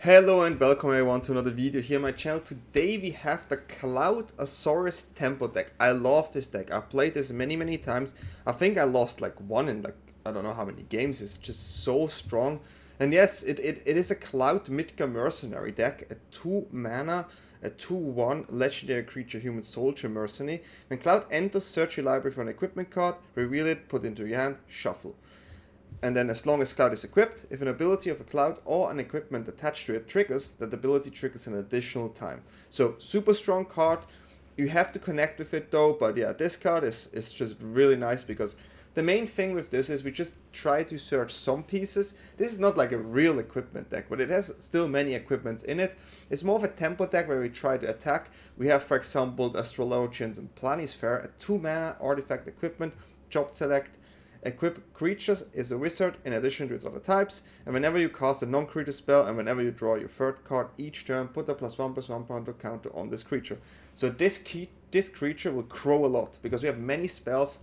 Hello and welcome everyone to another video here on my channel. Today we have the Cloudosaurus Tempo deck. I love this deck. I played this many times. I think I lost like one in like I don't know how many games. It's just so strong. And yes, it is a Cloud Mythic Mercenary deck. A 2 mana, a 2/1 legendary creature human soldier mercenary. When Cloud enters, search your library for an equipment card, reveal it, put it into your hand, shuffle. And then as long as Cloud is equipped, if an ability of a Cloud or an equipment attached to it triggers, that ability triggers an additional time. So super strong card. You have to connect with it though, but yeah, this card is just really nice because the main thing with this is we just try to search some pieces. This is not like a real equipment deck, but it has still many equipments in it. It's more of a tempo deck where we try to attack. We have, for example, Astrologians and Planisphere, a 2 mana artifact equipment, job select. Equip creatures is a wizard in addition to its other types, and whenever you cast a non-creature spell and whenever you draw your third card each turn, put a +1/+1 counter on this creature. So this creature will grow a lot because we have many spells.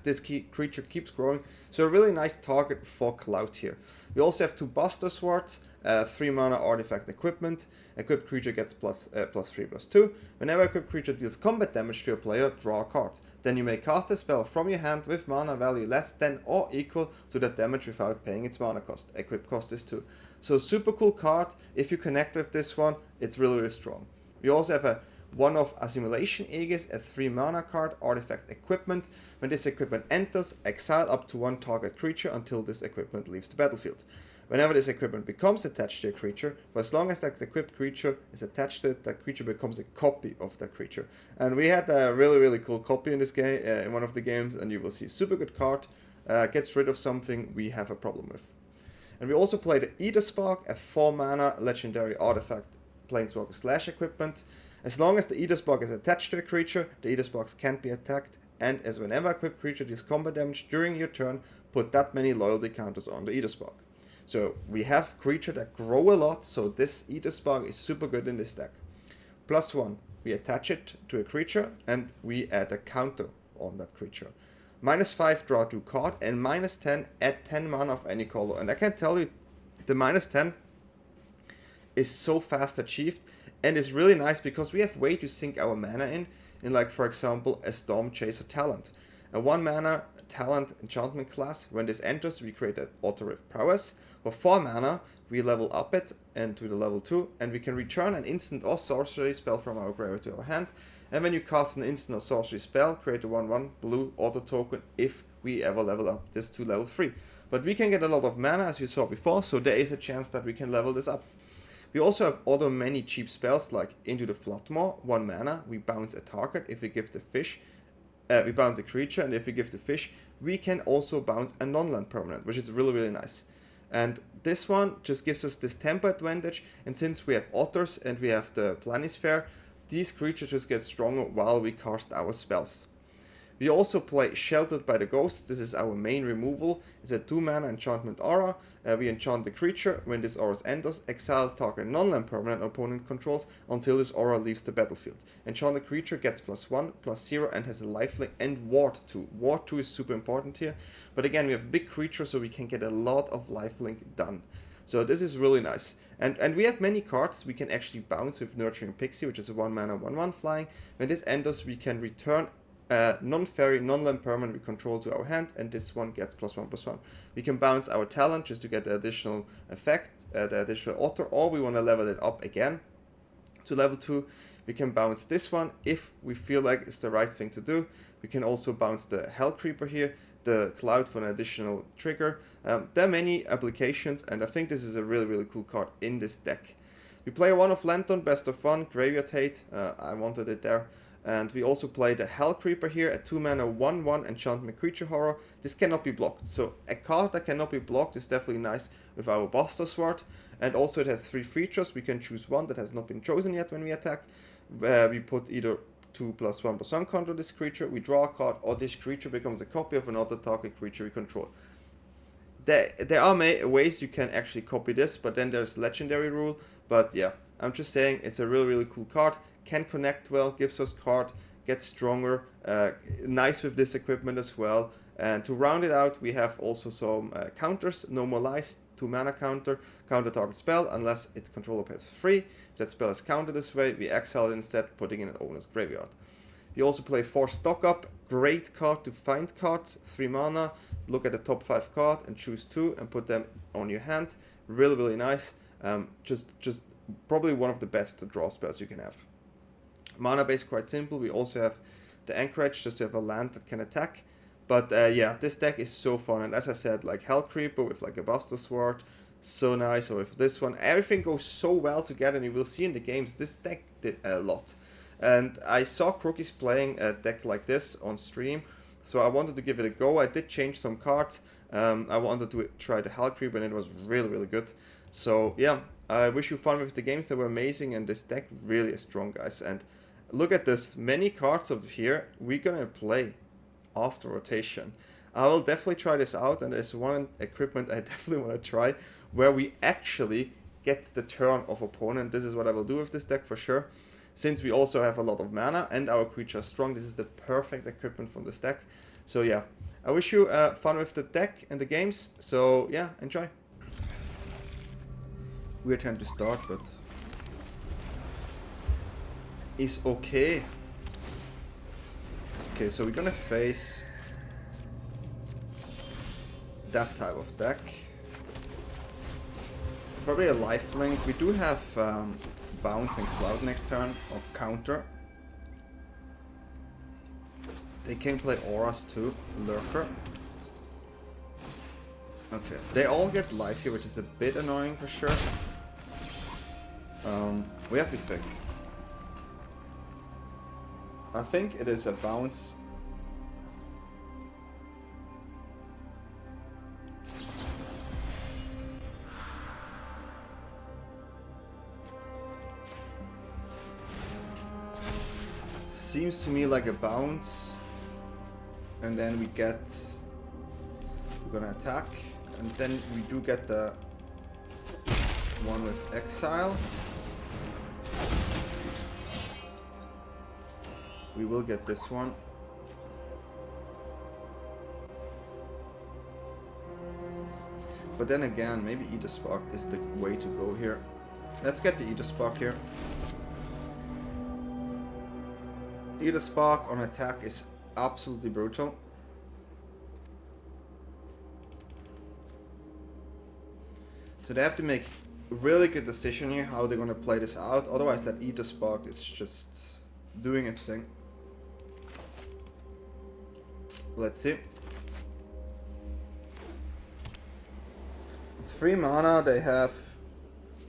This creature keeps growing, so a really nice target for Cloud here. We also have 2 Buster Swords, 3 mana artifact equipment. Equipped creature gets +3/+2. Whenever equipped creature deals combat damage to a player, draw a card. Then you may cast a spell from your hand with mana value less than or equal to that damage without paying its mana cost. Equip cost is 2. So super cool card. If you connect with this one, it's really strong. We also have a one-off Assimilation Aegis, a 3 mana card, artifact equipment. When this equipment enters, exile up to 1 target creature until this equipment leaves the battlefield. Whenever this equipment becomes attached to a creature, for as long as that equipped creature is attached to it, that creature becomes a copy of that creature. And we had a really cool copy in this game, in one of the games, and you will see super good card, gets rid of something we have a problem with. And we also played the Ether Spark, a 4 mana legendary artifact planeswalker / equipment. As long as the Ether Spark is attached to a creature, the Ether Sparks can't be attacked, and as whenever equipped creature deals combat damage during your turn, put that many loyalty counters on the Ether Spark. So we have creatures that grow a lot, so this Ether Spark is super good in this deck. +1, we attach it to a creature and we add a counter on that creature. -5, draw 2 card, and -10, add 10 mana of any color. And I can tell you, the -10 is so fast achieved and is really nice because we have way to sink our mana in like for example a Storm Chaser talent. A 1 mana talent enchantment class, when this enters we create an auto with prowess. For 4 mana, we level up it and to the level 2, and we can return an instant or sorcery spell from our graveyard to our hand. And when you cast an instant or sorcery spell, create a 1/1 blue auto token if we ever level up this to level 3. But we can get a lot of mana as you saw before, so there is a chance that we can level this up. We also have other many cheap spells like Into the Floodmaw, 1 mana, we bounce a target if we give the fish. We bounce a creature, and if we give the fish, we can also bounce a non-land permanent, which is really nice. And this one just gives us this tempo advantage, and since we have otters and we have the Planisphere, these creatures just get stronger while we cast our spells. We also play Sheltered by the Ghosts. This is our main removal. It's a 2 mana enchantment aura. We enchant the creature. When this aura enters, exile target non-land permanent opponent controls until this aura leaves the battlefield. Enchant the creature gets +1/+0 and has a lifelink and ward 2. Ward 2 is super important here. But again, we have big creatures, so we can get a lot of lifelink done. So this is really nice. And we have many cards. We can actually bounce with Nurturing Pixie, which is a 1 mana 1/1 flying. When this enters, we can return non-fairy, non-land permanent we control to our hand, and this one gets +1/+1. We can bounce our talent just to get the additional effect, the additional auto, or we want to level it up again to level 2. We can bounce this one if we feel like it's the right thing to do. We can also bounce the Hell Creeper here, the Cloud for an additional trigger. There are many applications, and I think this is a really cool card in this deck. We play one of Lantern, best of 1, Graveyard Hate, I wanted it there. And we also play the Hell Creeper here, a 2 mana 1/1 enchantment creature horror. This cannot be blocked, so a card that cannot be blocked is definitely nice with our Buster Sword. And also it has 3 features. We can choose one that has not been chosen yet when we attack. We put either 2 +1/+1 counter this creature, we draw a card, or this creature becomes a copy of another target creature we control. There are ways you can actually copy this, but then there's legendary rule. But yeah, I'm just saying it's a really cool card. Can connect well, gives us card, gets stronger, nice with this equipment as well. And to round it out, we have also some counters, No More Lies, 2 mana counter, counter target spell, unless its controller pays 3. If that spell is countered this way, we exile it instead, putting it in an owner's graveyard. You also play 4 Stock Up, great card to find cards, 3 mana, look at the top 5 card and choose 2 and put them on your hand. Really, really nice. Just probably one of the best draw spells you can have. Mana base quite simple. We also have the Anchorage just to have a land that can attack. But yeah, this deck is so fun. And as I said, like Hell Creeper with like a Buster Sword, so nice. Or with this one, everything goes so well together. And you will see in the games, this deck did a lot. And I saw Crookies playing a deck like this on stream. So I wanted to give it a go. I did change some cards. I wanted to try the Hell Creeper and it was really, really good. So yeah, I wish you fun with the games. They were amazing. And this deck really is strong, guys. And look at this, many cards over here we're gonna play after rotation. I will definitely try this out, and there's one equipment I definitely want to try where we actually get the turn of opponent. This is what I will do with this deck for sure. Since we also have a lot of mana and our creature is strong, this is the perfect equipment from this deck. So yeah, I wish you fun with the deck and the games. So yeah, enjoy. Weird time to start, but is okay. Okay, so we're gonna face that type of deck. Probably a lifelink. We do have Bounce and Cloud next turn, or counter. They can play Auras too, Lurker. Okay, they all get life here, which is a bit annoying for sure. We have to think. I think it is a bounce. Seems to me like a bounce. And then we get... We're gonna attack. And then we do get the one with Exile. We will get this one. But then again, maybe Eater Spark is the way to go here. Let's get the Eater Spark here. Eater Spark on attack is absolutely brutal. So they have to make a really good decision here how they're gonna play this out. Otherwise that Eater Spark is just doing its thing. Let's see. 3 mana, they have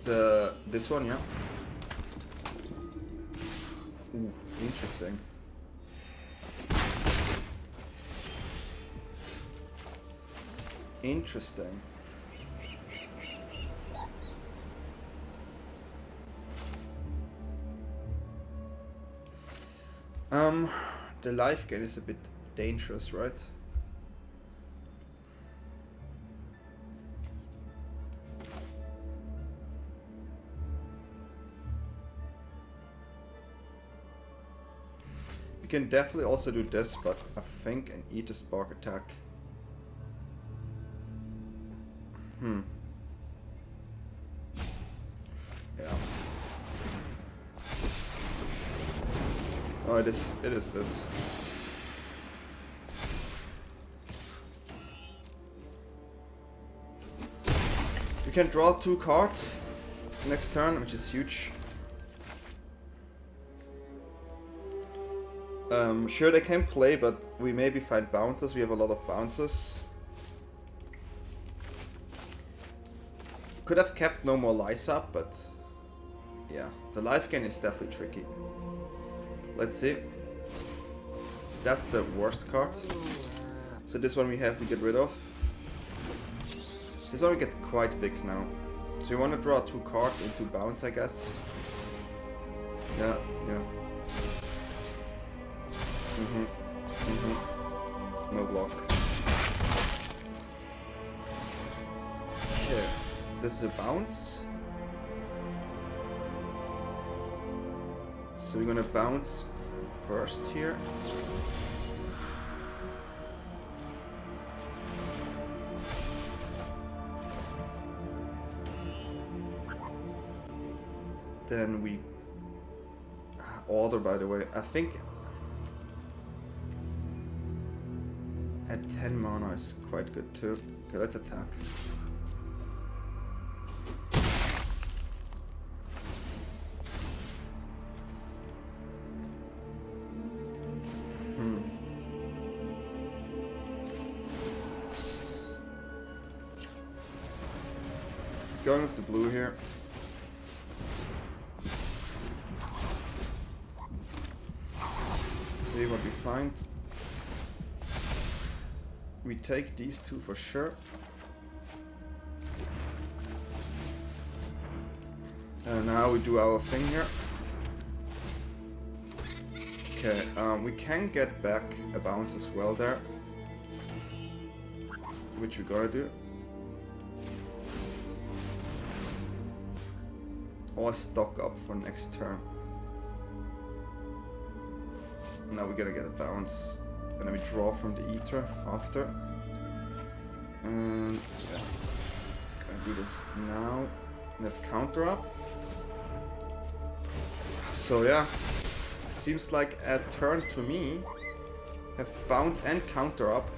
this one, yeah. Ooh, interesting. Interesting. The life gain is a bit dangerous, right? We can definitely also do this, but I think an Eater Spark attack. Yeah. Oh, it is this. We can draw 2 cards next turn, which is huge. Sure, they can play, but we maybe find bounces. We have a lot of bounces. Could have kept no more lies up, but yeah, the life gain is definitely tricky. Let's see. That's the worst card. So this one we have to get rid of. This one gets quite big now. So you want to draw 2 cards into bounce, I guess. Yeah. No block. Okay. This is a bounce. So we're gonna bounce first here. Then we order, by the way. I think at 10 mana is quite good too. Okay, let's attack. Going with the blue here. Let's see what we find. We take these two for sure. And now we do our thing here. Okay, we can get back a bounce as well there. Which we gotta do. Or stock up for next turn. Now we're gonna get a bounce. And then we draw from the ether after. And yeah. Gonna do this now. And have counter up. So yeah. Seems like a turn to me. Have bounce and counter up.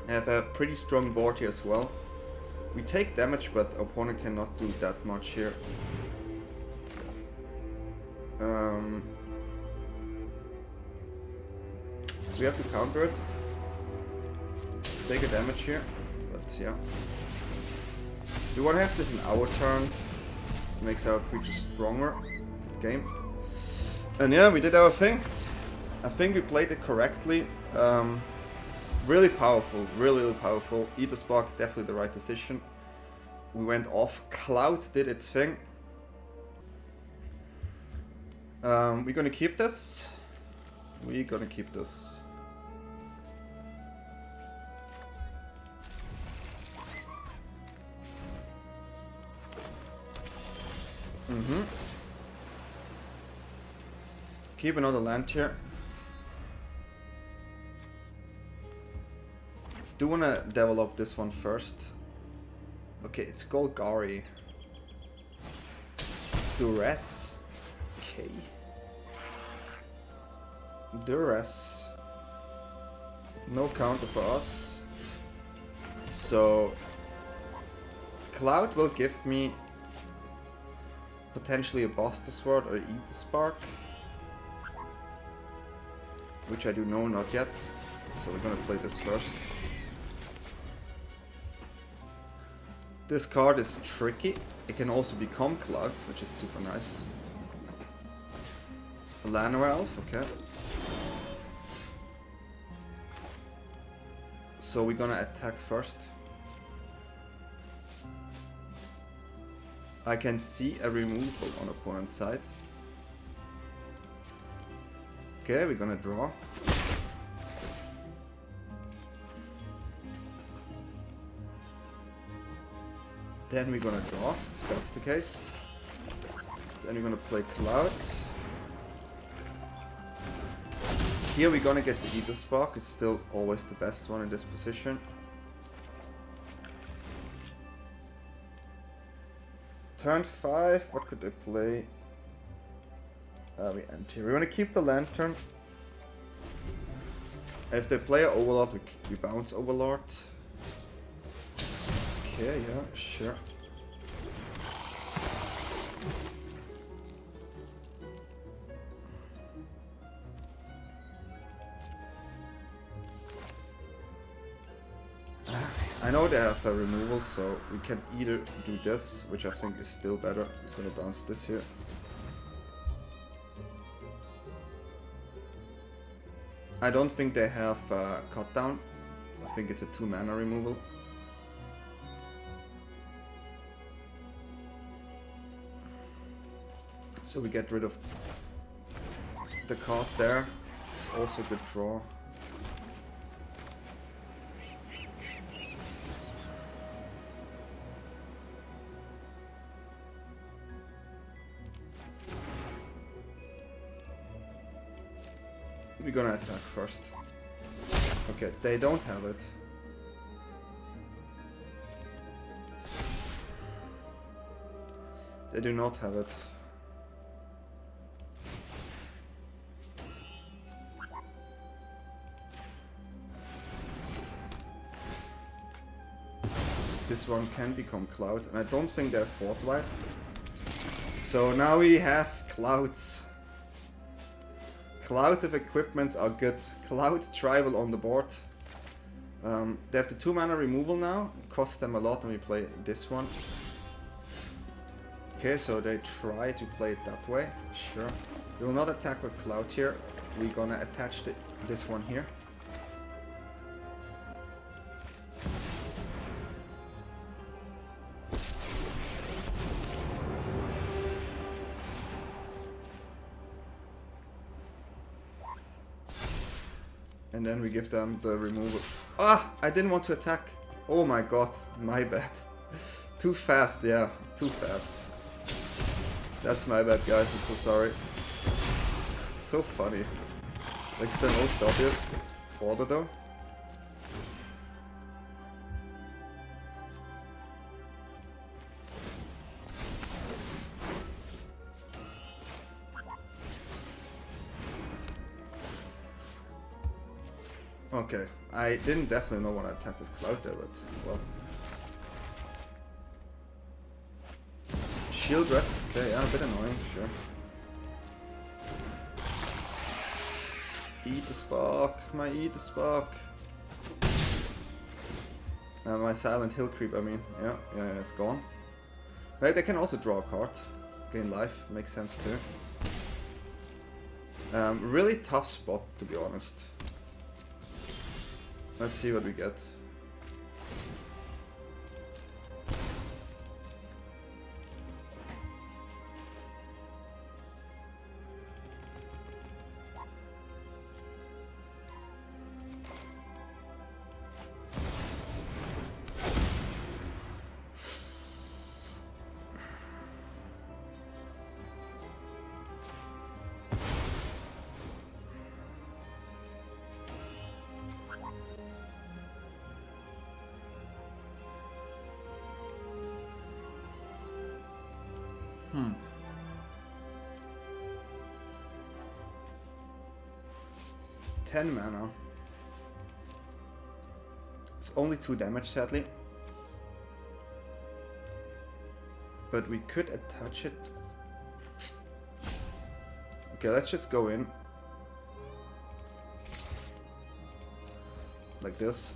Have a pretty strong board here as well. We take damage, but opponent cannot do that much here. We have to counter it. Take a damage here, but yeah. We want to have this in our turn. Makes our creature stronger. Game. And yeah, we did our thing. I think we played it correctly. Really powerful, really powerful. Ether Spark, definitely the right decision. We went off. Cloud did its thing. We're gonna keep this. We're gonna keep this. Keep another land here. Do wanna develop this one first. Okay, it's Golgari. Duress. Okay. Duress. No counter for us. So Cloud will give me potentially a Buster Sword or Ether Spark. Which I do know not yet. So we're gonna play this first. This card is tricky. It can also become Cloud, which is super nice. A Llanowar Elf, okay. So we're gonna attack first. I can see a removal on opponent's side. Okay, we're gonna draw. Then we're gonna draw, if that's the case. Then we're gonna play Cloud. Here we're gonna get the Ether Spark, it's still always the best one in this position. Turn 5, what could they play? We end here. We want to keep the Lantern. If they play an Overlord, we bounce Overlord. Okay, yeah, sure. I know they have a removal, so we can either do this, which I think is still better. We're gonna bounce this here. I don't think they have cut down. I think it's a 2 mana removal. So we get rid of the card there. Also a good draw. We're gonna attack first. Okay, they don't have it. They do not have it. This one can become Cloud, and I don't think they have board wipe. So now we have Clouds. Clouds of equipments are good. Cloud Tribal on the board. They have the 2 mana removal now. It costs them a lot and we play this one. Okay, so they try to play it that way. Sure. We will not attack with Cloud here. We're gonna attach this one here. And then we give them the removal. Ah! I didn't want to attack. Oh my god, my bad. Too fast, yeah. Too fast. That's my bad, guys. I'm so sorry. So funny. Like, the most obvious order though. Okay, I didn't definitely know when I attack with Cloud there, but well. Shield Rat, okay, yeah, a bit annoying, sure. Eat the Spark, eat the Spark. My Silent Hill Creep, I mean, yeah, it's gone. Right, they can also draw a card, gain life, makes sense too. Really tough spot, to be honest. Let's see what we get. Hmm. 10 mana. It's only 2 damage, sadly. But we could attach it. Okay, let's just go in. Like this.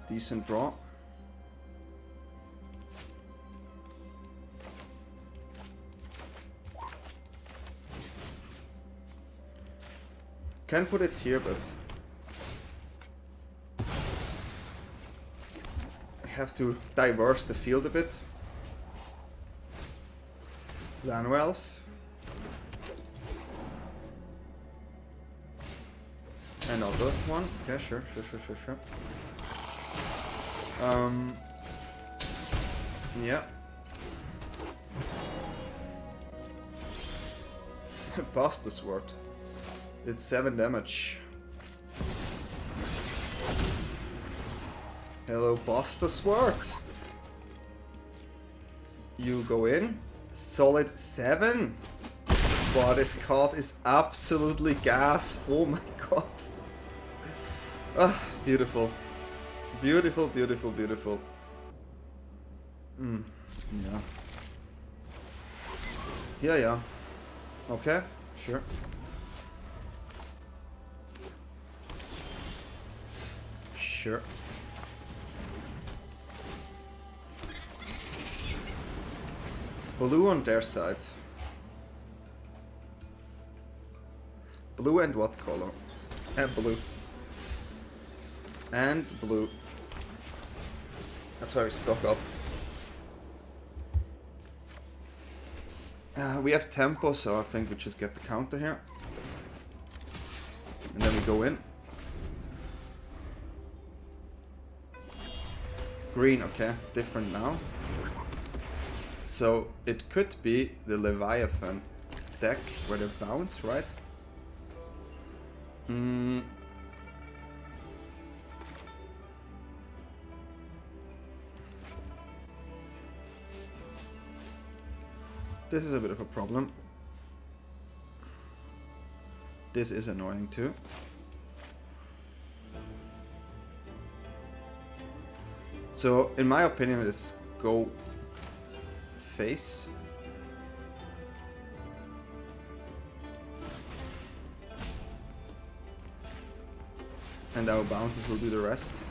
Decent draw. Can put it here, but I have to diverse the field a bit. Land Wealth. Another one. Okay, sure. Yeah. Buster Sword. It's 7 damage. Hello, Buster Sword. You go in. Solid 7. Wow, this card is absolutely gas. Oh my god. Ah, beautiful. Beautiful. Yeah. Okay, sure. Blue on their side. Blue and what color? And blue. And blue. That's why we stock up. We have tempo, so I think we just get the counter here. And then we go in. Green, okay, different now. So it could be the Leviathan deck where they bounce, right? This is a bit of a problem. This is annoying too. So, in my opinion, let's go face. And our bounces will do the rest.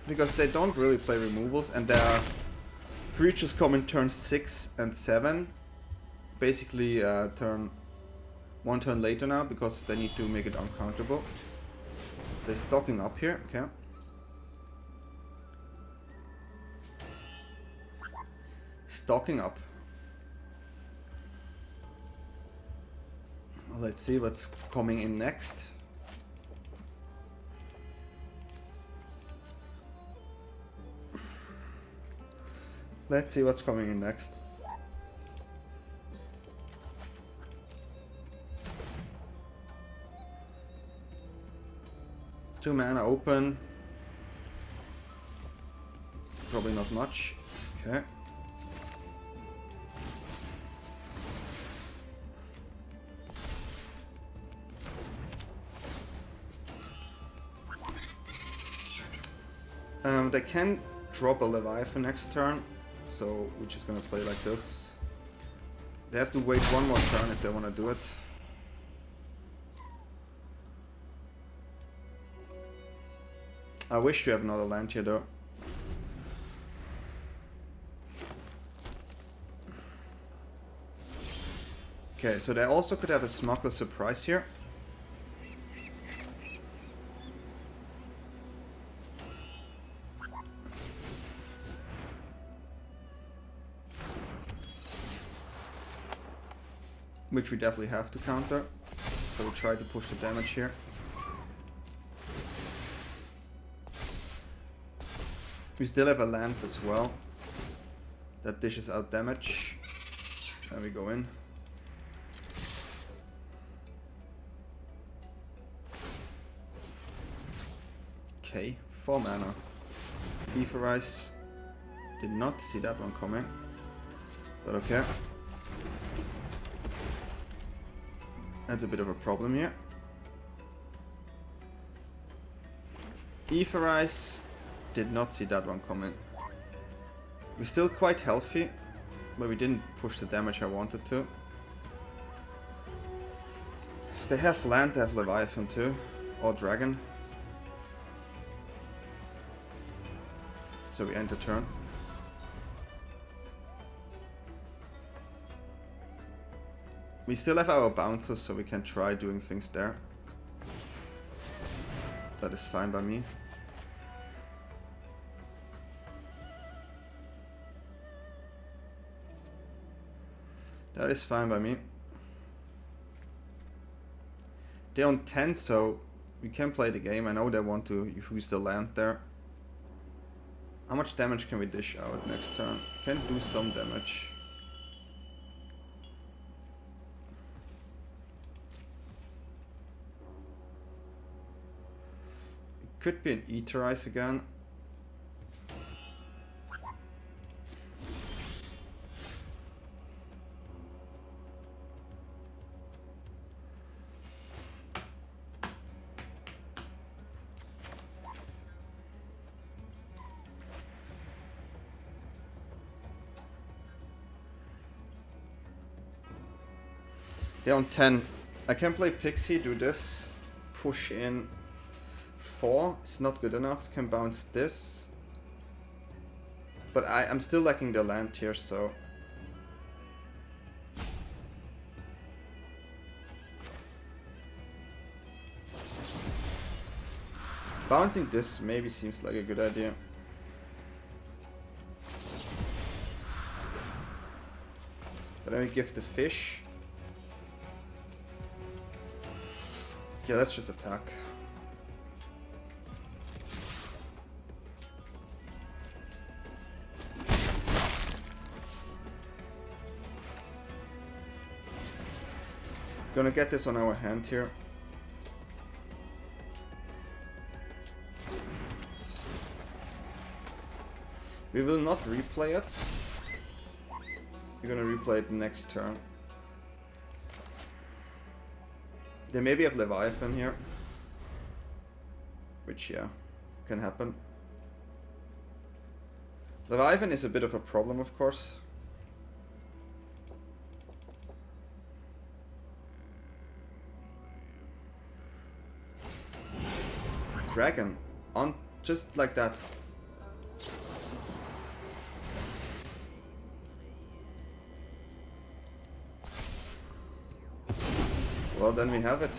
Because they don't really play removals, and their creatures come in turn 6 and 7. Basically one turn later now, because they need to make it uncountable. They're stocking up here, okay. Stocking up. Let's see what's coming in next. Let's see what's coming in next. Two mana open. Probably not much. Okay. They can drop a Leviathan next turn, so we're just gonna play like this. They have to wait one more turn if they want to do it. I wish to have another land here though. Okay, so they also could have a Smuggler Surprise here. Which we definitely have to counter. So we'll try to push the damage here. We still have a land as well. That dishes out damage. There we go in. Okay, 4 mana. Etherize. Did not see that one coming. But okay. That's a bit of a problem here. Etherize. Did not see that one coming. We're still quite healthy, but we didn't push the damage I wanted to. If they have land, they have Leviathan too, or Dragon. So we end the turn. We still have our bouncers, so we can try doing things there. That is fine by me. That is fine by me. They're on 10, so we can play the game. I know they want to use the land there. How much damage can we dish out next turn? Can do some damage. It could be an Etherize again. They're on 10. I can play Pixie, do this, push in 4. It's not good enough. Can bounce this. But I'm still lacking the land here, so. Bouncing this maybe seems like a good idea. But then we give the fish. Yeah, let's just attack. Gonna get this on our hand here. We will not replay it. We're gonna replay it next turn. They maybe have Leviathan here. Which, yeah, can happen. Leviathan is a bit of a problem, of course. Dragon. On just like that. Well, then we have it.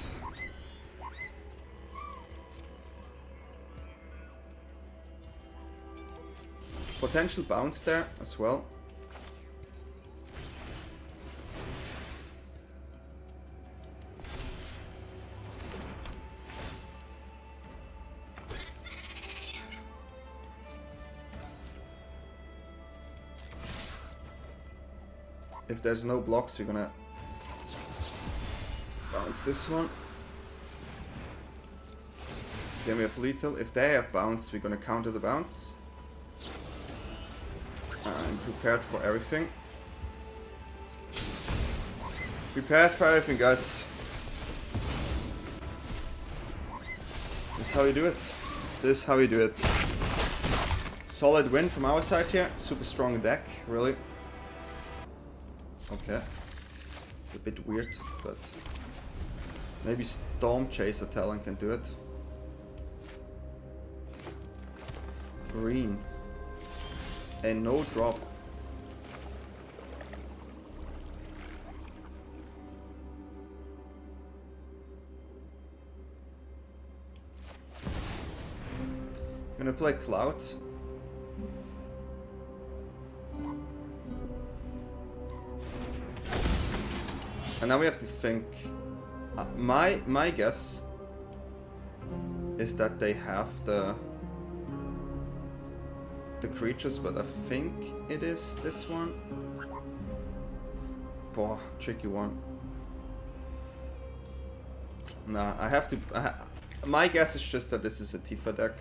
Potential bounce there as well. If there's no blocks, we're gonna bounce this one. Then we have lethal. If they have bounce, we're gonna counter the bounce. I'm prepared for everything. Prepared for everything, guys. This is how you do it. This is how you do it. Solid win from our side here. Super strong deck, really. Okay. It's a bit weird, but maybe Storm Chaser Talon can do it. Green. And no drop. I'm gonna play Cloud. And now we have to think. My guess is that they have the creatures, but I think it is this one. Boah, tricky one. Nah, I have to. My guess is just that this is a Tifa deck.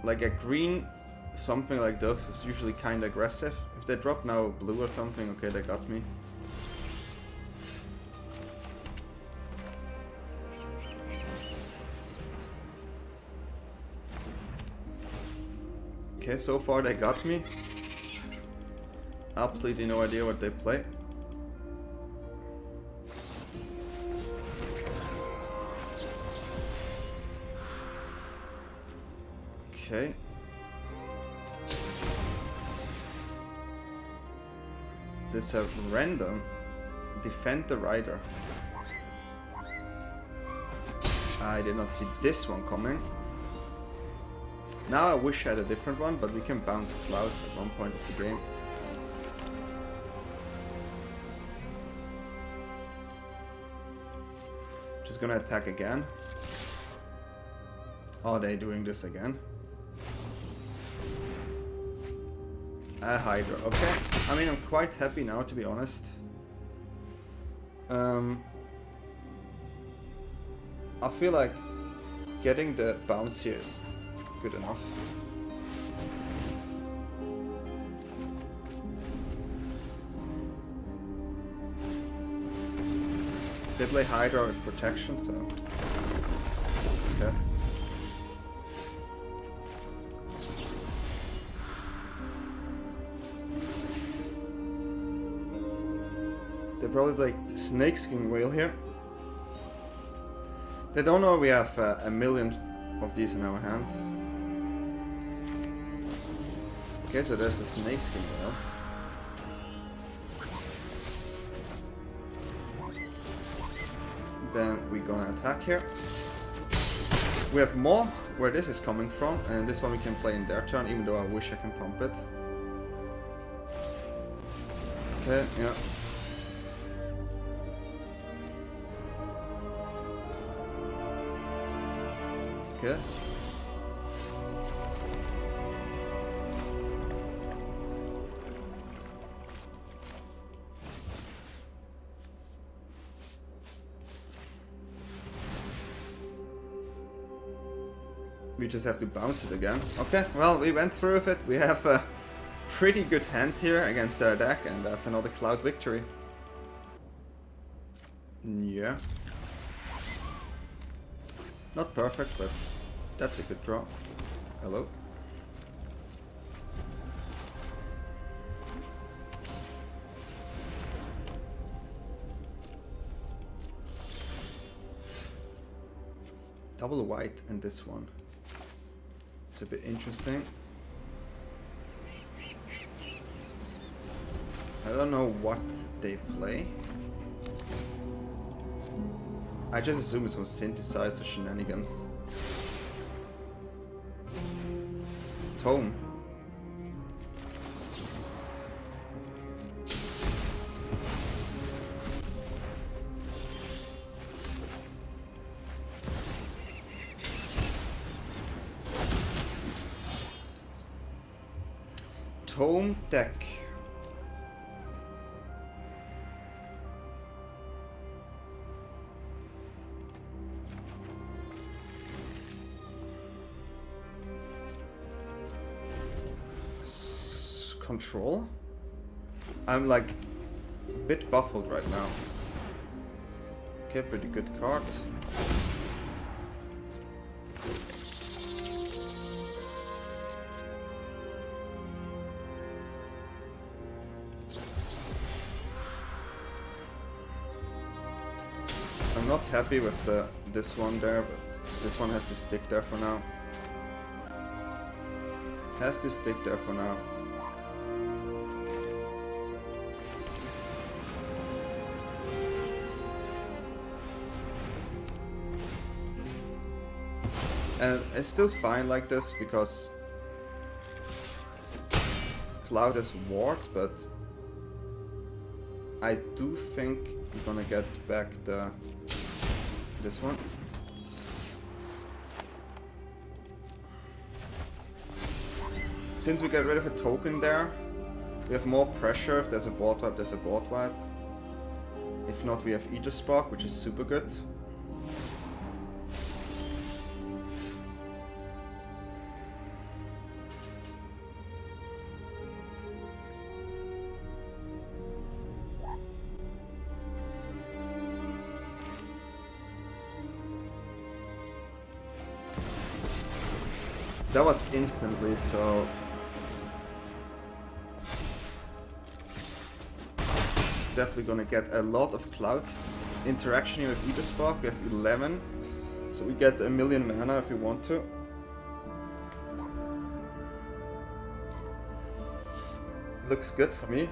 Like a green, something like this is usually kind of aggressive. If they drop now blue or something, okay, they got me. Okay, so far they got me. Absolutely no idea what they play. Okay. This is random. Defend the rider. I did not see this one coming. Now I wish I had a different one, but we can bounce clouds at one point of the game. Just gonna attack again. Oh, they're doing this again. A Hydra, okay. I mean, I'm quite happy now, to be honest. I feel like getting the bounce here is good enough. They play Hydra with protection, so it's okay. They probably play Snakeskin Whale here. They don't know we have a million of these in our hand. Okay, so there's a Snakeskin Whale. Then we're gonna attack here. We have more where this is coming from, and this one we can play in their turn, even though I wish I can pump it. Okay, yeah. Okay. We just have to bounce it again. Okay, well, we went through with it. We have a pretty good hand here against their deck, and that's another Cloud victory. Yeah. Not perfect, but that's a good draw. Hello? Double white in this one. It's a bit interesting. I don't know what they play. I just assume it's some synthesizer shenanigans. Tome. Tome deck. Control. I'm like a bit buffled right now. Okay, pretty good card. I'm not happy with this one there, but this one has to stick there for now. Has to stick there for now. And it's still fine like this because Cloud is warped, but I do think we're gonna get back this one. Since we get rid of a token there, we have more pressure. If there's a board wipe, there's a board wipe. If not, we have Aegis Spark, which is super good. That was instantly, so definitely gonna get a lot of Cloud interaction here with Aegis Spark. We have 11, so we get a million mana if we want to. Looks good for me.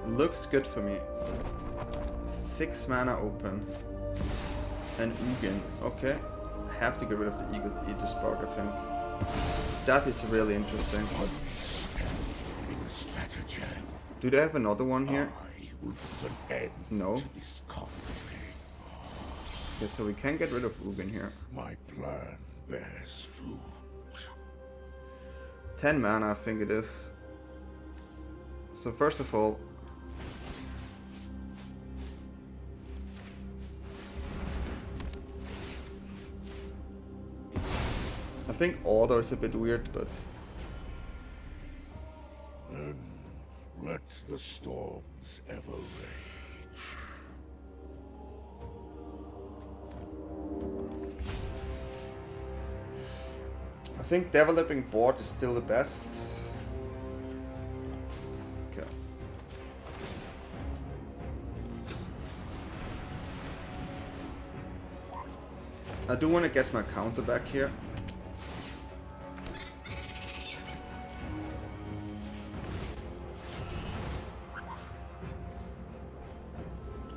Looks good for me. 6 mana open. And Ugin, okay. Have to get rid of the Aegis Spark, I think. That is really interesting. But do they have another one here? No. Okay, so we can get rid of Ugin here. My plan bears fruit. 10 mana, I think it is. So first of all, I think order is a bit weird, but Then let the storms ever rage. I think developing board is still the best. Okay. I do want to get my counter back here.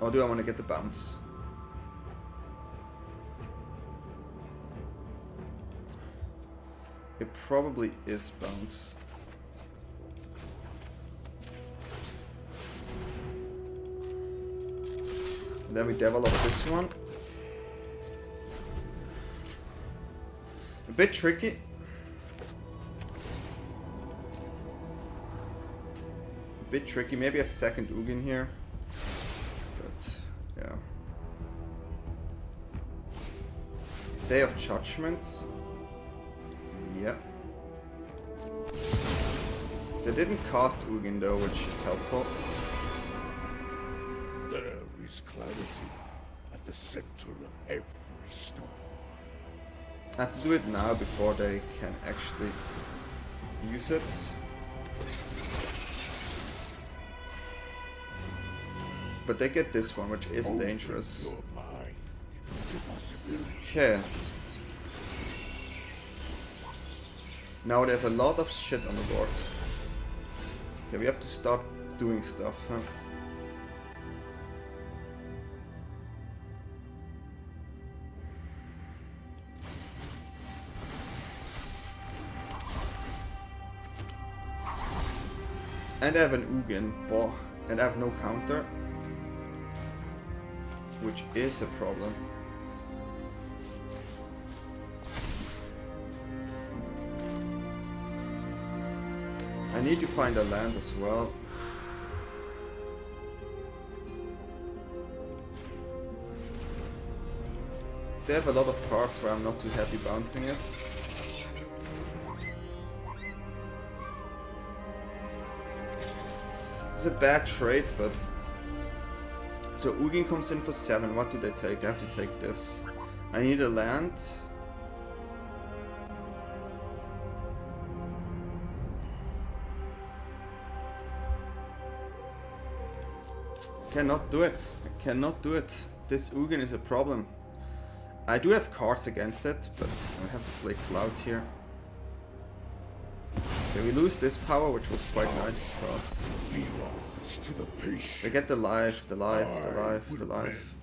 Or do I want to get the bounce? It probably is bounce. And then we develop this one. A bit tricky. A bit tricky. Maybe a second Ugin here. But yeah. Day of Judgment. Yep. They didn't cast Ugin though, which is helpful. There is clarity at the center of every storm. I have to do it now before they can actually use it. But they get this one, which is dangerous. Your mind to possibility. Okay. Now they have a lot of shit on the board. Okay, we have to start doing stuff, huh? And I have an Ugin, boah, and I have no counter, which is a problem. I need to find a land as well. They have a lot of cards where I'm not too happy bouncing it. It's a bad trade, but... So Ugin comes in for 7, what do they take? They have to take this. I need a land. Cannot do it. I cannot do it. This Ugin is a problem. I do have cards against it, but I have to play Cloud here. Okay, we lose this power, which was quite nice for us. They get the life, the life, the life, the life.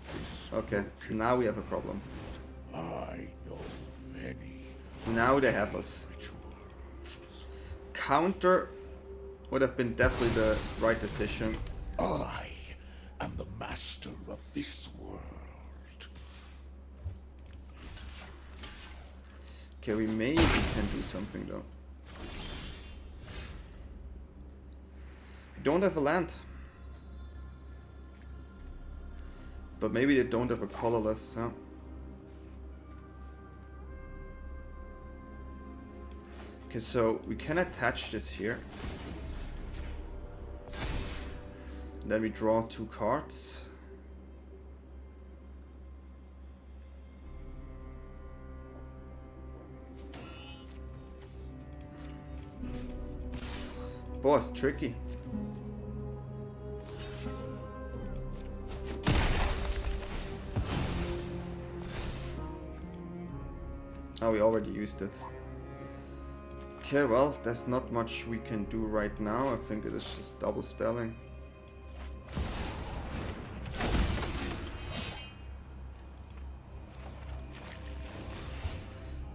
Okay, now we have a problem. I know many. Now they have us. Counter would have been definitely the right decision. I am the master of this world. Okay, we maybe can do something though. We don't have a land. But maybe they don't have a colorless, huh? Okay, so we can attach this here. Then we draw 2 cards. Boy, it's tricky. Oh, we already used it. Okay, well, there's not much we can do right now. I think it is just double spelling.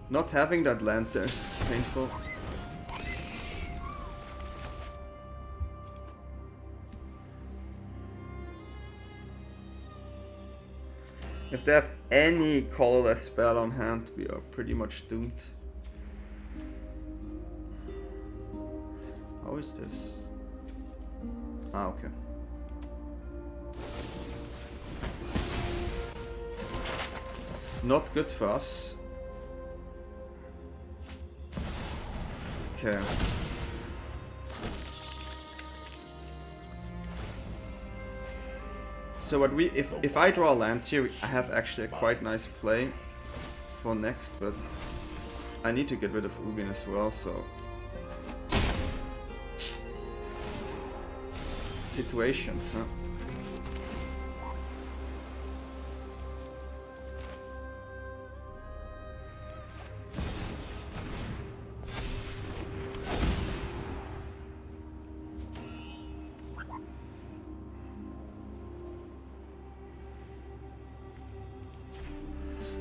Not having that land there is painful. If they have any colorless spell on hand, we are pretty much doomed. How is this? Ah, okay. Not good for us. Okay. So what we if I draw a land here, I have actually a quite nice play for next, but I need to get rid of Ugin as well, so situations, huh?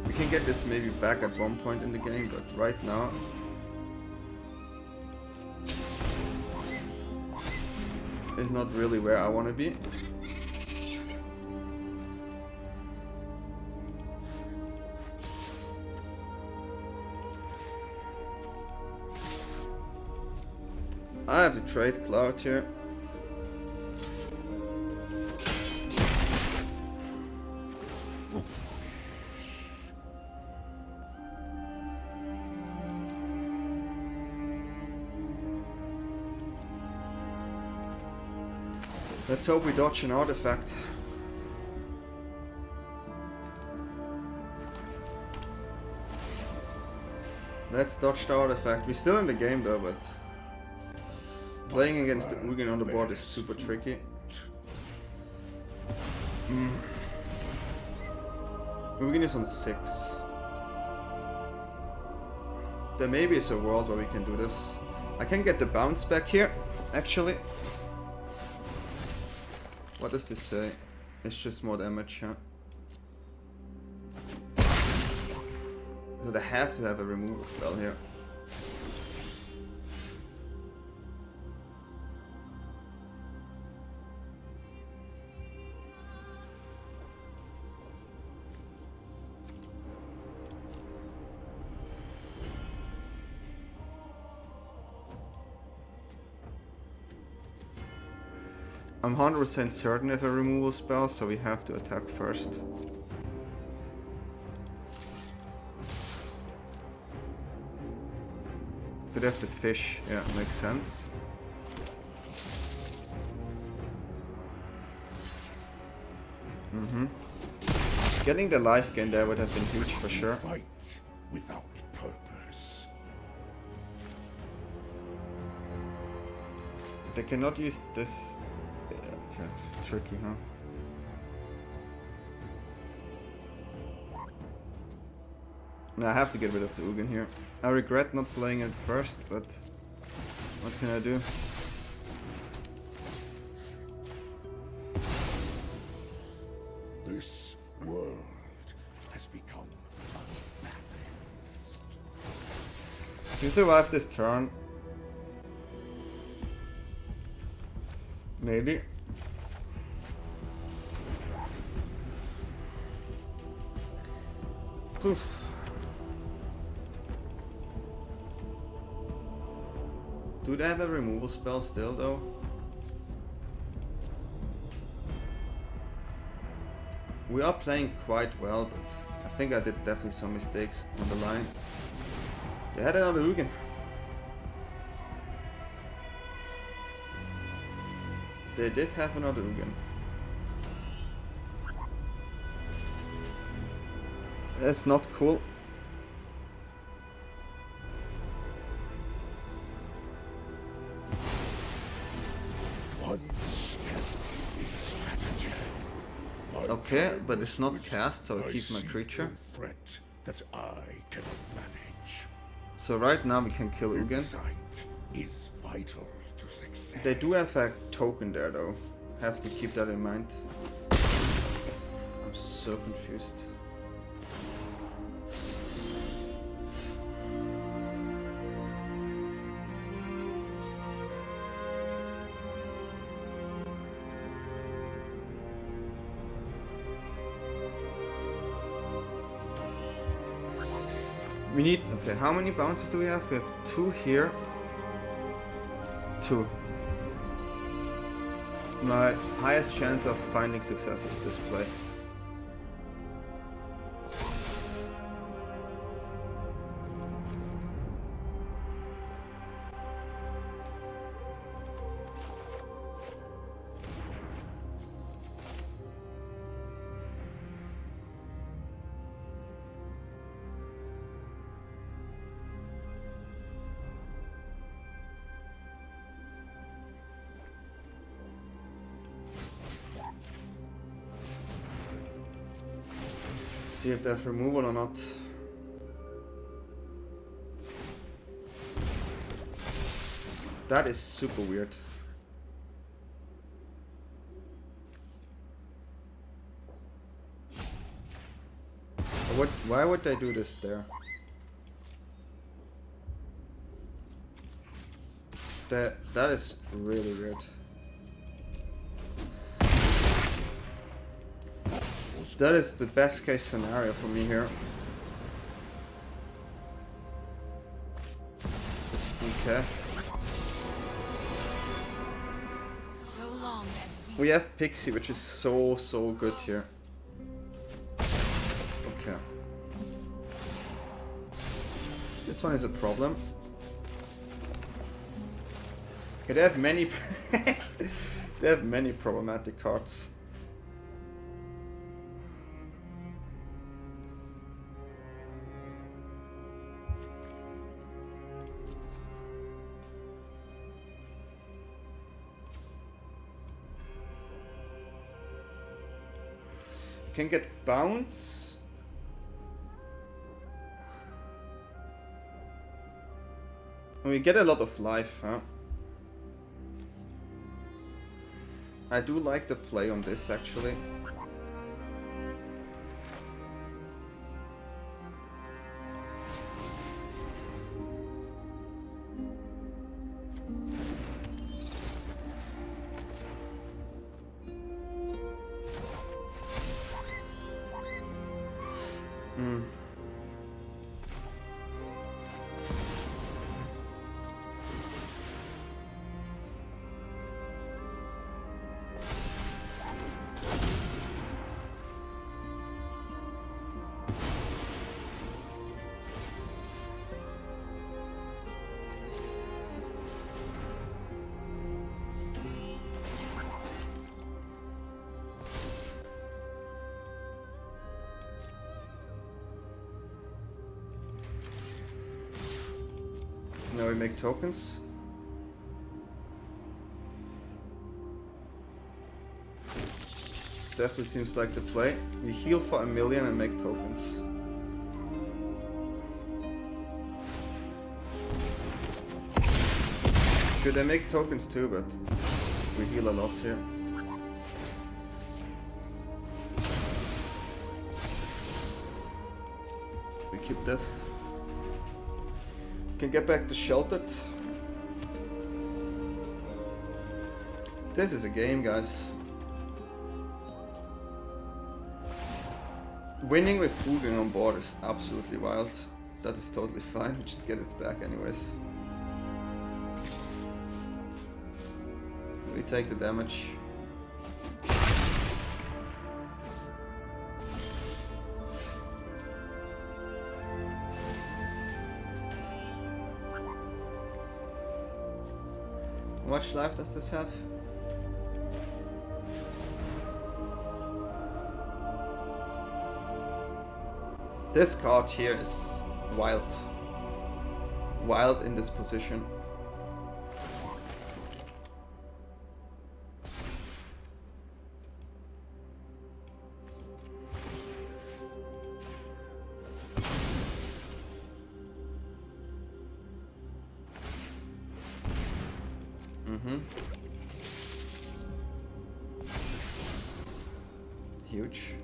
We can get this maybe back at one point in the game, but right now is not really where I want to be. I have to trade Cloud here. Let's hope we dodge an artifact. Let's dodge the artifact. We're still in the game though, but playing against the Ugin on the board is super tricky. Ugin is on 6. There maybe is a world where we can do this. I can get the bounce back here, actually. What does this say? It's just more damage, huh? So they have to have a removal spell here. I'm 100% certain of a removal spell, so we have to attack first. Could have the fish, yeah, makes sense. Getting the life gain there would have been huge for sure. Fight without purpose. They cannot use this. Yeah, okay, it's tricky, huh? No, I have to get rid of the Ugin here. I regret not playing it first, but what can I do? This world has become unbalanced. If you survive this turn, maybe. Poof. Do they have a removal spell still though? We are playing quite well, but I think I did definitely some mistakes on the line. They had another Ugin. They did have another Ugin. That's not cool. One step in strategy. Okay, but it's not cast, so I keep my creature. Threat that I cannot manage. So right now we can kill Ugin. Insight is vital to success. They do have a token there though. Have to keep that in mind. I'm so confused. We need, okay, how many bounces do we have? We have 2 here. 2. My highest chance of finding success is this play. See if they have removal or not. That is super weird. Why would they do this there? That is really weird. That is the best case scenario for me here. Okay. So long as We have Pixie, which is so good here. Okay. This one is a problem. Okay, they have many They have many problematic cards. Can get bounce. And we get a lot of life, huh? I do like the play on this actually. Now we make tokens. Definitely seems like the play. We heal for 1,000,000 and make tokens. Should I make tokens too, but we heal a lot here. We keep this. Can get back to sheltered. This is a game, guys. Winning with Ugin on board is absolutely wild. That is totally fine. We just get it back anyways. We take the damage. How much life does this have? This card here is wild. Wild in this position. Huge.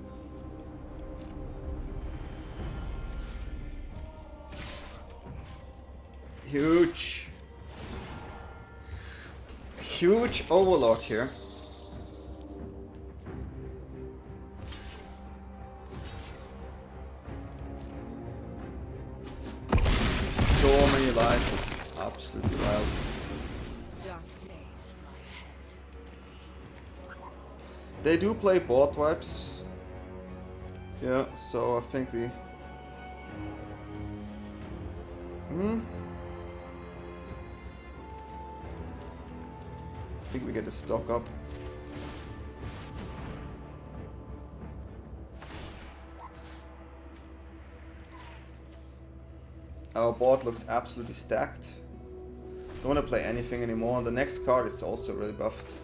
Huge. Huge overlord here. So many lives, it's absolutely wild. Dark days lie ahead. They do play board wipes. Yeah, so I think we... I think we get the stock up. Our board looks absolutely stacked. Don't want to play anything anymore. The next card is also really buffed.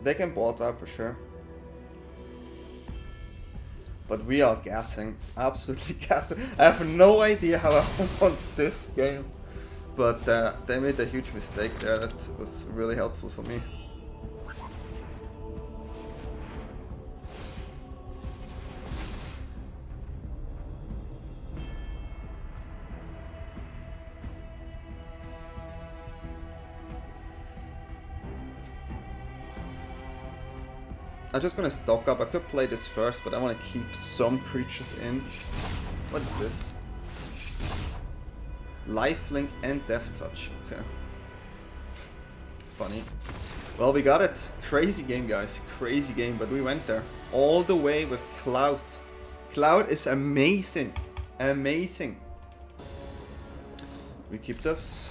They can board wipe for sure. But we are gassing. Absolutely gassing. I have no idea how I won this game. But they made a huge mistake there that was really helpful for me. I'm just gonna stock up. I could play this first, but I want to keep some creatures in. What is this? Lifelink and Death Touch. Okay. Funny. Well, we got it. Crazy game, guys. Crazy game, but we went there. All the way with Cloud. Cloud is amazing. Amazing. We keep this.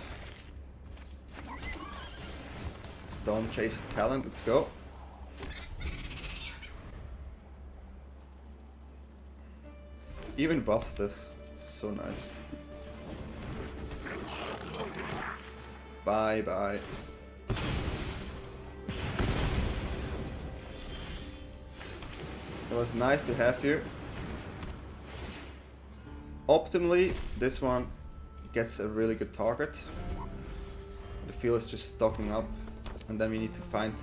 Storm Chase Talent, let's go. Even buffs this. It's so nice. Bye bye. It was nice to have here. Optimally, this one gets a really good target. The field is just stocking up, and then we need to find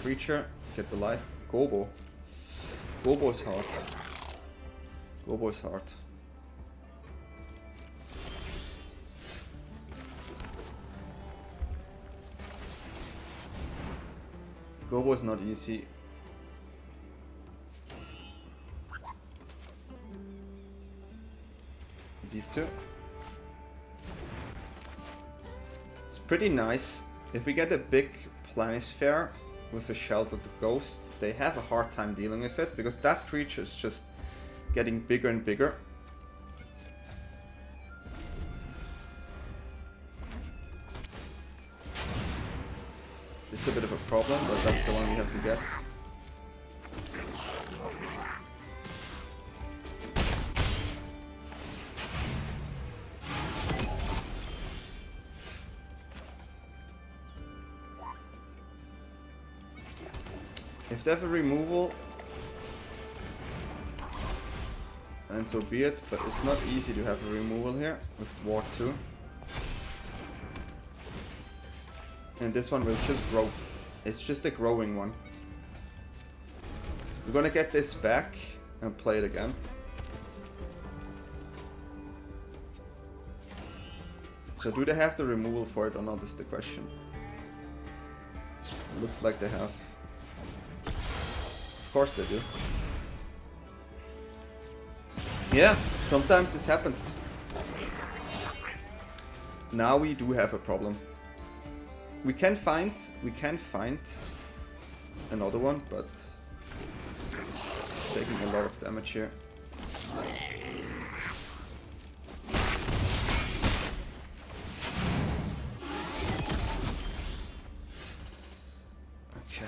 creature, get the life. Gobo. Gobo is hard. Gobo is hard. Gobo is not easy. These two. It's pretty nice. If we get a big Planisphere with a Sheltered Ghost, they have a hard time dealing with it because that creature is just getting bigger and bigger. This is a bit of a problem, but that's the one we have to get. If they have a removal, and so be it, but it's not easy to have a removal here with Ward 2. And this one will just grow. It's just a growing one. We're gonna get this back and play it again. So do they have the removal for it or not is the question. It looks like they have. Of course they do. Yeah, sometimes this happens. Now we do have a problem. We can find another one, but taking a lot of damage here. Okay.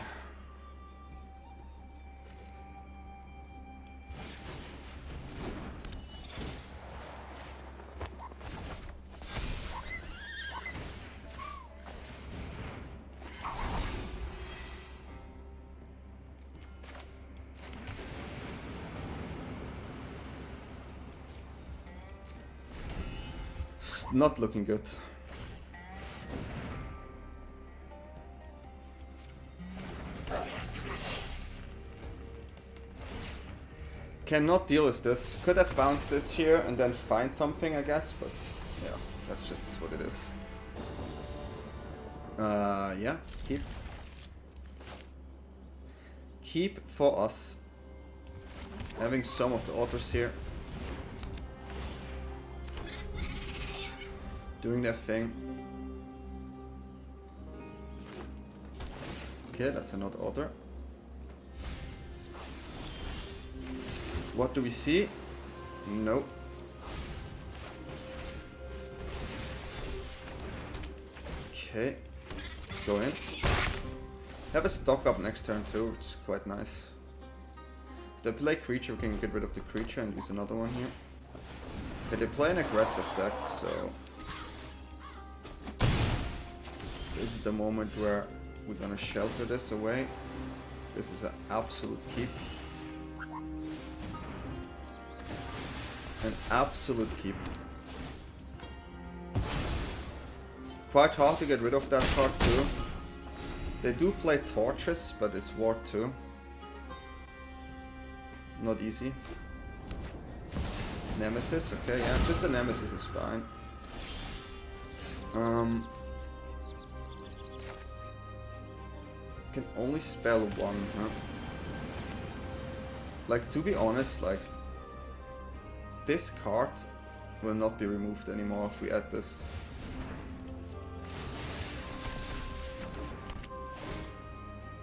Not looking good. Cannot deal with this. Could have bounced this here and then find something, I guess, but yeah, that's just what it is. Yeah, keep. Keep for us. Having some of the authors here. Doing their thing. Okay, that's another order. What do we see? No. Okay, let's go in. Have a stock up next turn too, which is quite nice. If they play creature, we can get rid of the creature and use another one here. Okay, they play an aggressive deck, so this is the moment where we're gonna shelter this away. This is an absolute keep. An absolute keep. Quite hard to get rid of that card too. They do play torches, but it's Ward 2. Not easy. Nemesis, okay, yeah, just the Nemesis is fine. Can only spell one, huh? Like, to be honest, like, this card will not be removed anymore if we add this.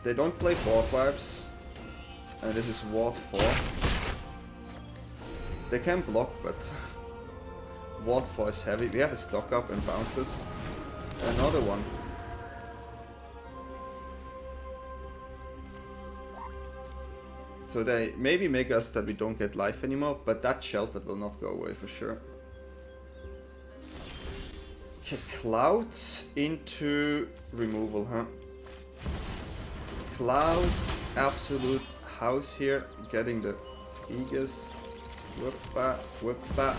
They don't play board wipes, and this is Ward 4. They can block, but What for is heavy? We have a stock up and bounces. Another one. So they maybe make us that we don't get life anymore, but that shelter will not go away for sure. Okay, Cloud into removal, huh? Cloud, absolute house here, getting the Aegis. Whoopa, whoopa.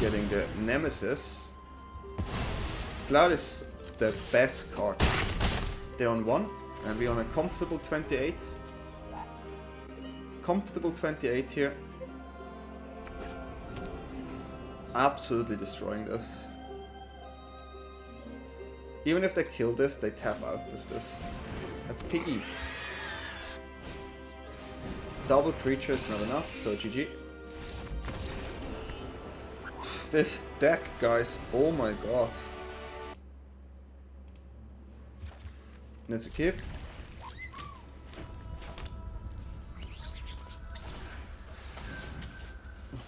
Getting the Nemesis. Cloud is the best card. They're on 1, and we're on a comfortable 28. Comfortable 28 here. Absolutely destroying this. Even if they kill this, they tap out with this. A piggy. Double creature is not enough, so GG. This deck, guys, oh my god. Let's keep.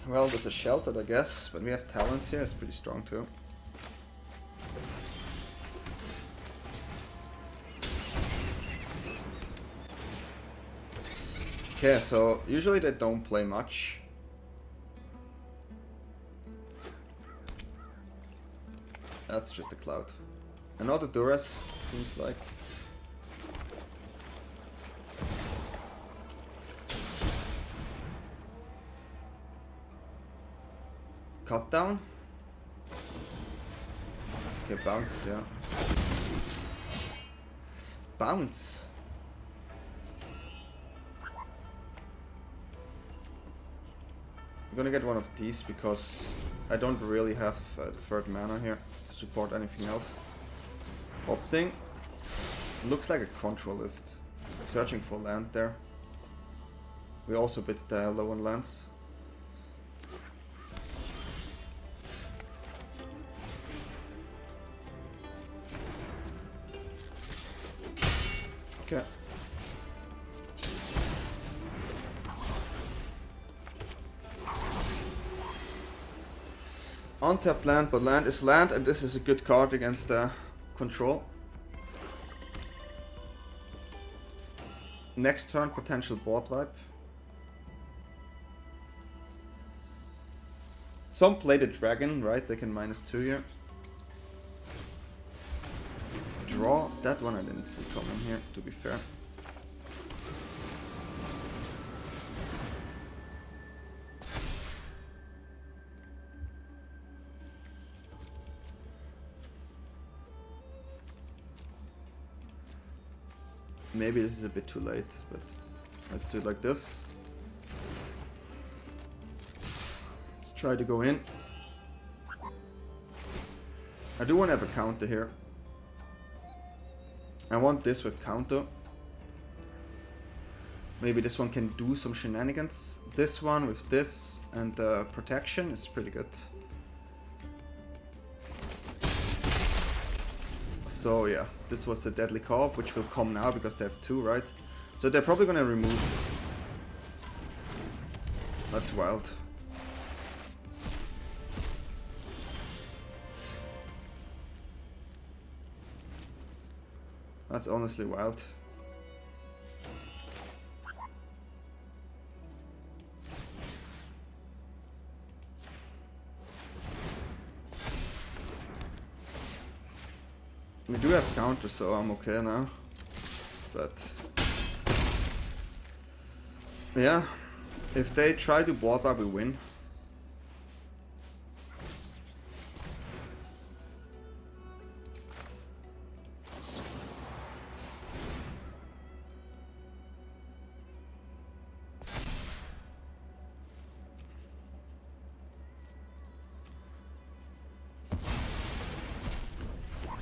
Well, there's a shelter, I guess, but we have talents here, it's pretty strong too. Okay, so usually they don't play much. That's just a Cloud. Another Duras, seems like. Cut down. Okay, bounce, yeah. Bounce. I'm gonna get one of these because I don't really have third mana here to support anything else. Opting. Looks like a control list. Searching for land there. We also a bit low on lands. Okay. Untapped land, but land is land, and this is a good card against control. Next turn, potential board wipe. Some play the dragon, right? They can -2 here. Draw. That one I didn't see coming here, to be fair. Maybe this is a bit too late, but let's do it like this. Let's try to go in. I do want to have a counter here. I want this with counter. Maybe this one can do some shenanigans. This one with this and protection is pretty good. So yeah, this was the deadly co-op, which will come now because they have 2, right? So they're probably gonna remove. That's wild. That's honestly wild. We do have counter, so I'm okay now. But yeah, if they try to board wipe, we win.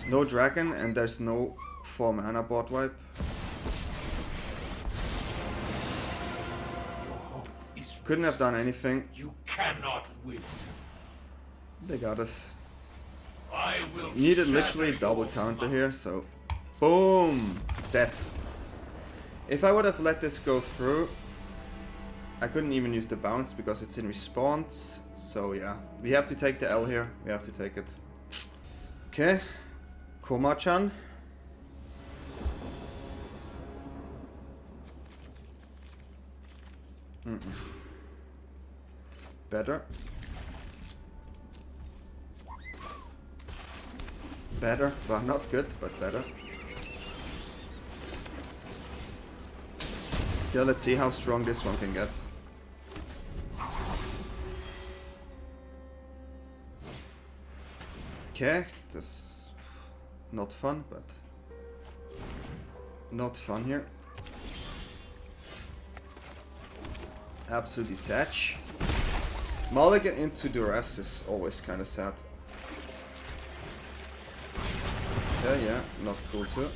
No dragon, and there's no 4 mana board wipe. Couldn't have done anything. You cannot win. They got us. I will Needed literally double counter here, so boom, dead. If I would have let this go through, I couldn't even use the bounce because it's in response. So yeah, we have to take the L here. We have to take it. Okay, Koma-chan. Better. Better, well, not good, but better. Yeah, let's see how strong this one can get. Okay, this not fun, but not fun here. Absolutely sad. Mulligan into duress is always kind of sad. Yeah, not cool too.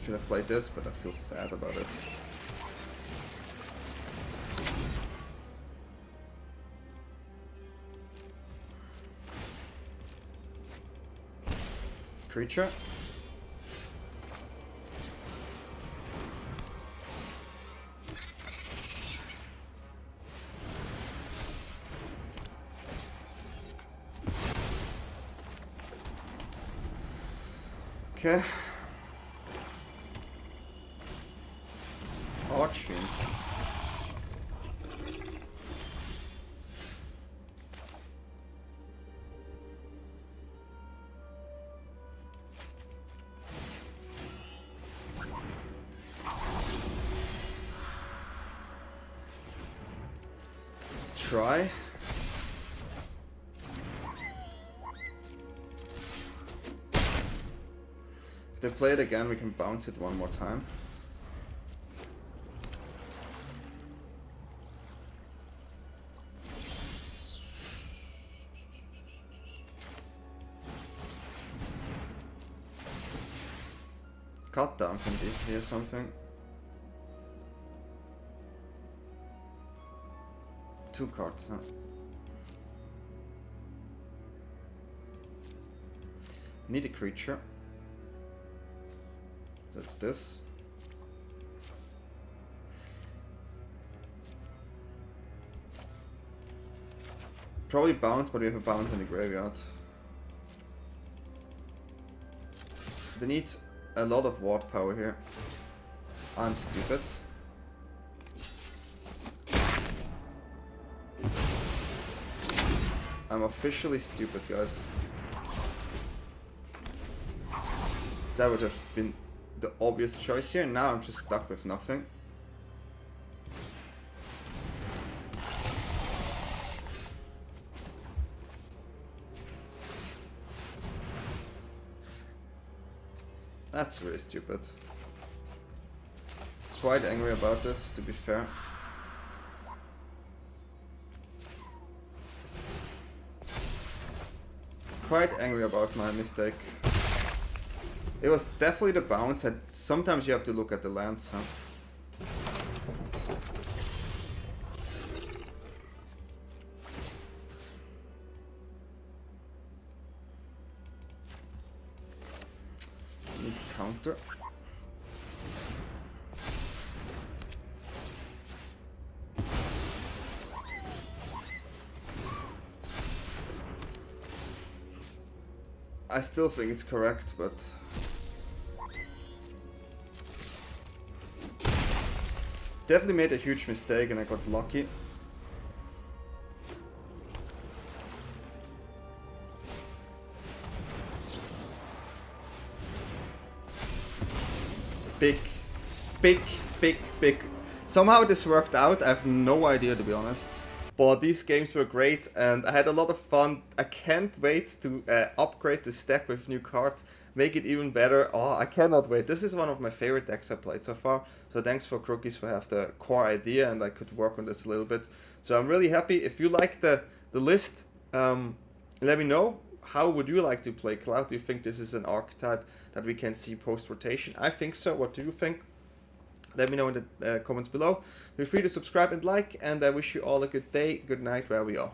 Should have played this, but I feel sad about it. Creature. Okay. Archfiend. Try. If they play it again, we can bounce it one more time. Cut down can be here something. 2 cards, huh? Need a creature. That's this. Probably bounce, but we have a bounce in the graveyard. They need a lot of ward power here. I'm stupid. I'm officially stupid, guys. That would have been the obvious choice here. Now I'm just stuck with nothing. That's really stupid. Quite angry about this, to be fair. Quite angry about my mistake. It was definitely the bounce. Sometimes you have to look at the lands, huh? Need counter. I still think it's correct, but definitely made a huge mistake and I got lucky. Big. Somehow this worked out. I have no idea, to be honest. But these games were great and I had a lot of fun. I can't wait to upgrade this deck with new cards, make it even better. Oh, I cannot wait. This is one of my favorite decks I played so far. So thanks for Crookies for having the core idea and I could work on this a little bit. So I'm really happy. If you like the list, let me know. How would you like to play Cloud? Do you think this is an archetype that we can see post-rotation? I think so. What do you think? Let me know in the comments below. Feel free to subscribe and like, and I wish you all a good day, good night, where we are.